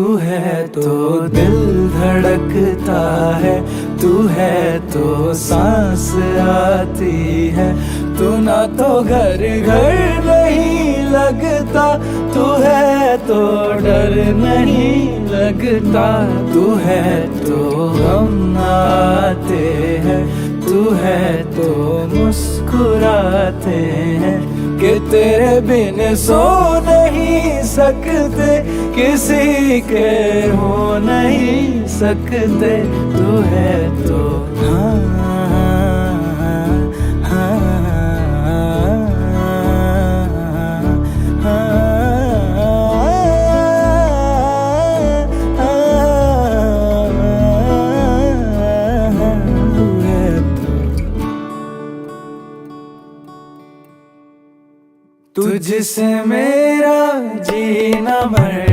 तू है तो दिल धड़कता है, तू है तो सांस आती है। तू ना तो घर घर नहीं लगता, तू है तो डर नहीं लगता। तू है तो गम आते हैं, तू है तो मुस्कुराते हैं। कि तेरे बिन सो नहीं सकते, किसी के हो नहीं सकते। तू है तो तुझसे मेरा जीना मर